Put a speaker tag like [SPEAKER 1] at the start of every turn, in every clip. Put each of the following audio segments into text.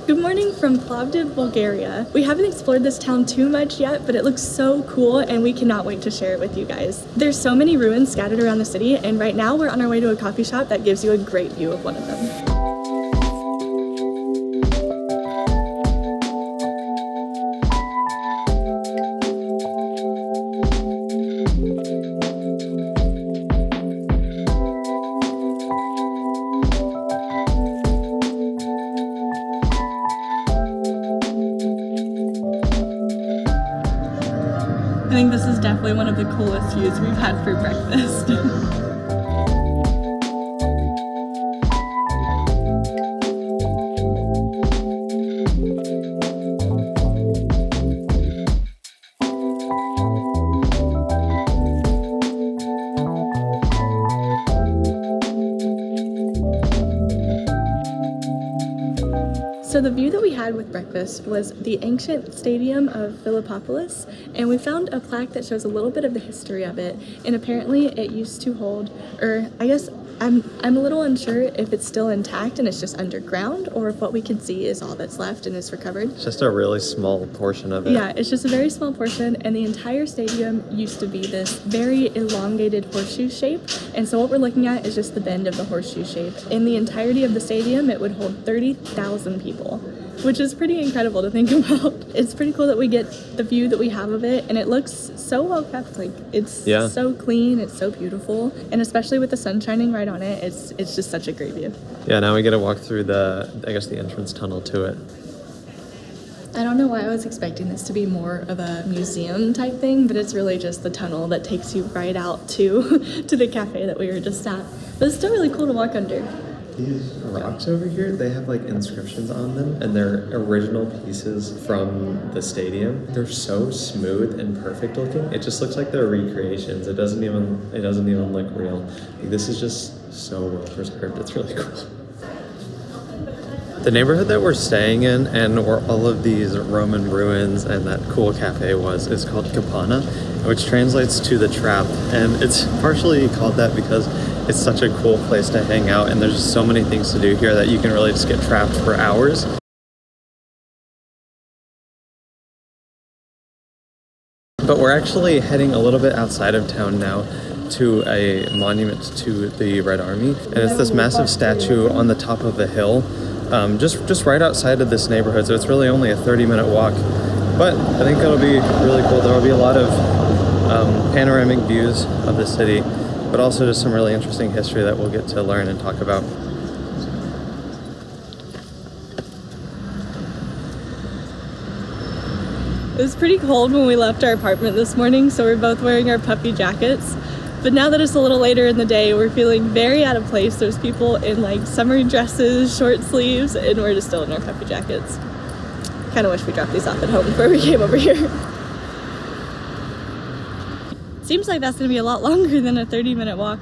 [SPEAKER 1] Good morning from Plovdiv, Bulgaria. We haven't explored this town too much yet, but it looks so cool and we cannot wait to share it with you guys. There's so many ruins scattered around the city, and right now we're on our way to a coffee shop that gives you a great view of one of them. I think this is definitely one of the coolest views we've had for breakfast. So the view that we had with breakfast was the Ancient Stadium of Philippopolis, and we found a plaque that shows a little bit of the history of it, and apparently it used to hold, or I guess I'm a little unsure if it's still intact and it's just underground, or if what we can see is all that's left and is recovered.
[SPEAKER 2] It's just a really small portion of it.
[SPEAKER 1] Yeah, it's just a very small portion, and the entire stadium used to be this very elongated horseshoe shape, and so what we're looking at is just the bend of the horseshoe shape. In the entirety of the stadium, it would hold 30,000 people, which is pretty incredible to think about. It's pretty cool that we get the view that we have of it, and it looks so well kept. Like, it's so clean, it's so beautiful, and especially with the sun shining right on it, it's just such a great view.
[SPEAKER 2] Yeah, now we get to walk through the entrance tunnel to it.
[SPEAKER 1] I don't know why I was expecting this to be more of a museum type thing, but it's really just the tunnel that takes you right out to the cafe that we were just at. But it's still really cool to walk under.
[SPEAKER 2] These rocks over here, they have like inscriptions on them, and they're original pieces from the stadium. They're so smooth and perfect looking. It just looks like they're recreations. It doesn't even look real. Like, this is just so well preserved. It's really cool. The neighborhood that we're staying in, and where all of these Roman ruins and that cool cafe was, is called Kapana, which translates to the trap. And it's partially called that because it's such a cool place to hang out, and there's just so many things to do here that you can really just get trapped for hours. But we're actually heading a little bit outside of town now to a monument to the Red Army, and it's this massive statue on the top of a hill, just right outside of this neighborhood, so it's really only a 30-minute walk. But I think it'll be really cool. There will be a lot of panoramic views of the city, but also just some really interesting history that we'll get to learn and talk about.
[SPEAKER 1] It was pretty cold when we left our apartment this morning, so we're both wearing our puffy jackets. But now that it's a little later in the day, we're feeling very out of place. There's people in like summer dresses, short sleeves, and we're just still in our puffy jackets. Kind of wish we dropped these off at home before we came over here. Seems like that's gonna be a lot longer than a 30-minute walk.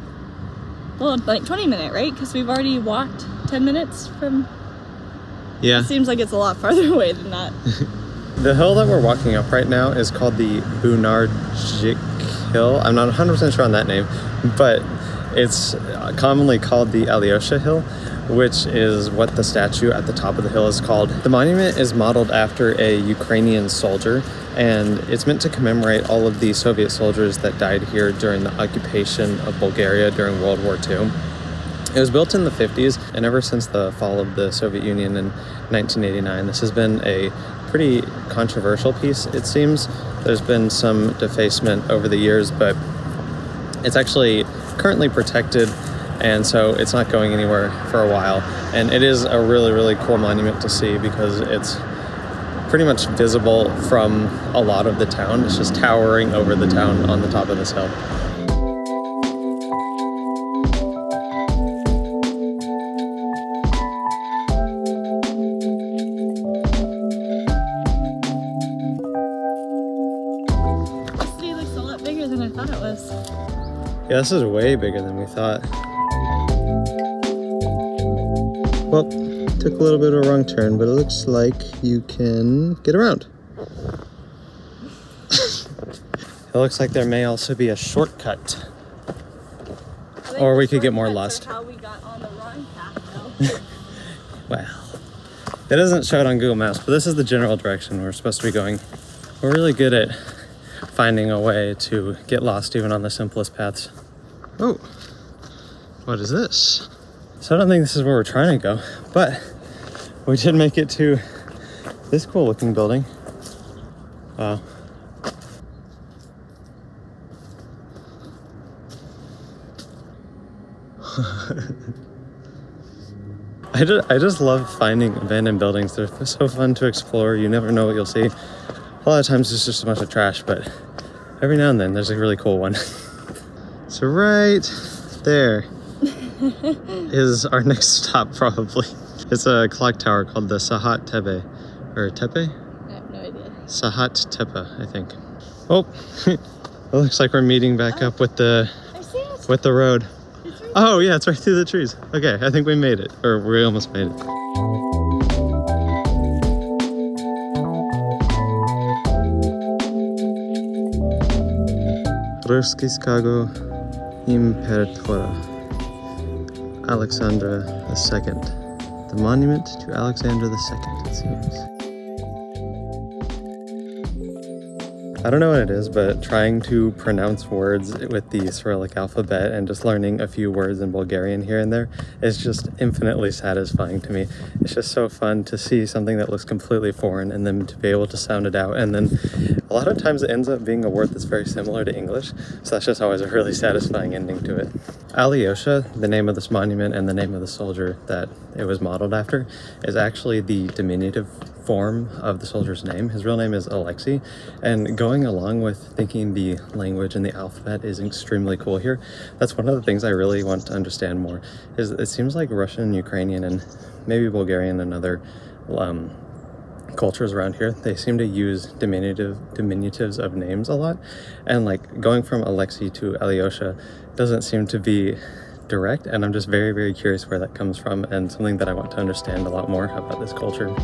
[SPEAKER 1] Well, like 20-minute, right? Because we've already walked 10 minutes from...
[SPEAKER 2] Yeah.
[SPEAKER 1] It seems like it's a lot farther away than that.
[SPEAKER 2] The hill that we're walking up right now is called the Bunarjik Hill. I'm not 100% sure on that name, but it's commonly called the Alyosha Hill, which is what the statue at the top of the hill is called. The monument is modeled after a Ukrainian soldier, and it's meant to commemorate all of the Soviet soldiers that died here during the occupation of Bulgaria during World War II. It was built in the 50s, and ever since the fall of the Soviet Union in 1989, this has been a pretty controversial piece, it seems. There's been some defacement over the years, but it's actually currently protected, and so it's not going anywhere for a while. And it is a really, really cool monument to see because it's pretty much visible from a lot of the town. It's just towering over the town on the top of this hill. Yeah, this is way bigger than we thought. Well, took a little bit of a wrong turn, but it looks like you can get around. It looks like there may also be a shortcut. Or we could get more lost.
[SPEAKER 1] How we got on the wrong path, though.
[SPEAKER 2] Well, It doesn't show it on Google Maps, but this is the general direction we're supposed to be going. We're really good at finding a way to get lost even on the simplest paths. Oh, what is this? So I don't think this is where we're trying to go, but we did make it to this cool looking building. Wow. I just love finding abandoned buildings. They're so fun to explore. You never know what you'll see. A lot of times it's just a bunch of trash, but every now and then there's a really cool one. So right there is our next stop probably. It's a clock tower called the Sahat Tepe, or Tepe?
[SPEAKER 1] I have no idea.
[SPEAKER 2] Sahat Tepe, I think. Oh, it looks like we're meeting back up with the road. Oh yeah, it's right through the trees. Okay, I think we made it, or we almost made it. Ruskiskago Imperatora, Alexandra II. The monument to Alexander II, it seems. I don't know what it is, but trying to pronounce words with the Cyrillic alphabet and just learning a few words in Bulgarian here and there is just infinitely satisfying to me. It's just so fun to see something that looks completely foreign and then to be able to sound it out. And then a lot of times it ends up being a word that's very similar to English. So that's just always a really satisfying ending to it. Alyosha, the name of this monument and the name of the soldier that it was modeled after, is actually the diminutive form of the soldier's name. His real name is Alexei, and going along with thinking the language and the alphabet is extremely cool here. That's one of the things I really want to understand more, is it seems like Russian, Ukrainian, and maybe Bulgarian and other cultures around here, they seem to use diminutives of names a lot, and like going from Alexei to Alyosha doesn't seem to be direct, and I'm just very, very curious where that comes from and something that I want to understand a lot more about this culture.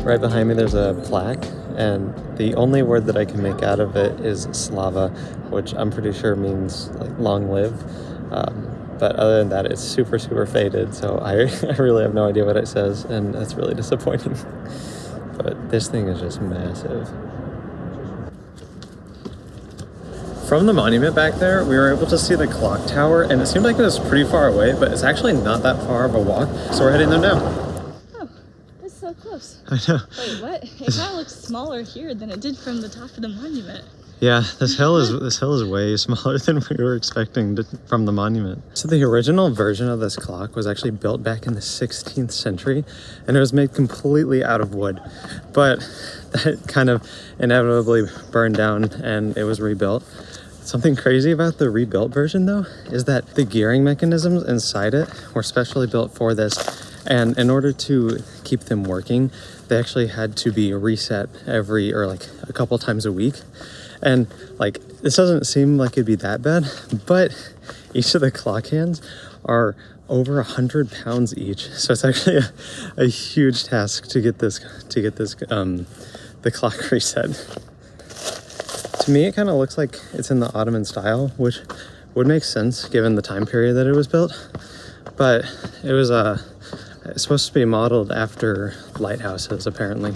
[SPEAKER 2] Right behind me there's a plaque, and the only word that I can make out of it is Slava, which I'm pretty sure means like long live. But other than that, it's super, super faded, so I really have no idea what it says, and that's really disappointing. But this thing is just massive. From the monument back there, we were able to see the clock tower, and it seemed like it was pretty far away, but it's actually not that far of a walk, so we're heading there now.
[SPEAKER 1] So close.
[SPEAKER 2] I know.
[SPEAKER 1] Wait, what? It kind of looks smaller here than it did from the top of the monument.
[SPEAKER 2] Yeah, this hill is way smaller than we were expecting from the monument. So the original version of this clock was actually built back in the 16th century, and it was made completely out of wood. But that kind of inevitably burned down and it was rebuilt. Something crazy about the rebuilt version though is that the gearing mechanisms inside it were specially built for this. And in order to keep them working, they actually had to be reset a couple times a week. And like, this doesn't seem like it'd be that bad, but each of the clock hands are over 100 pounds each. So it's actually a huge task to get this the clock reset. To me, it kind of looks like it's in the Ottoman style, which would make sense given the time period that it was built. But it was it's supposed to be modeled after lighthouses, apparently.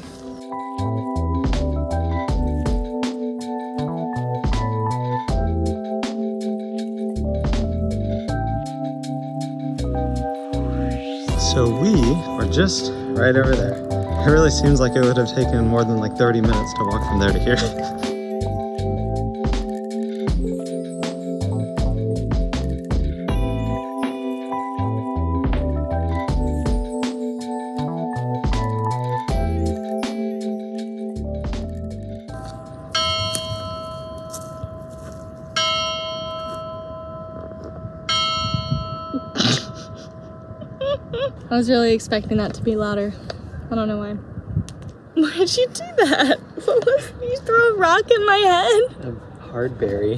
[SPEAKER 2] So we are just right over there. It really seems like it would have taken more than like 30 minutes to walk from there to here.
[SPEAKER 1] I was really expecting that to be louder. I don't know why. Why'd you do that? What was, you throw a rock in my head?
[SPEAKER 2] A hard berry.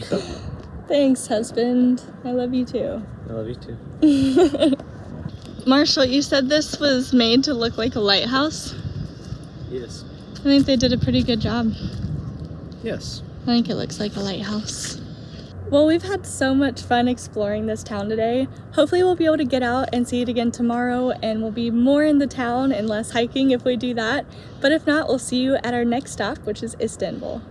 [SPEAKER 1] Thanks, husband. I love you too.
[SPEAKER 2] I love you too.
[SPEAKER 1] Marshall, you said this was made to look like a lighthouse?
[SPEAKER 2] Yes.
[SPEAKER 1] I think they did a pretty good job.
[SPEAKER 2] Yes.
[SPEAKER 1] I think it looks like a lighthouse. Well, we've had so much fun exploring this town today. Hopefully we'll be able to get out and see it again tomorrow, and we'll be more in the town and less hiking if we do that. But if not, we'll see you at our next stop, which is Istanbul.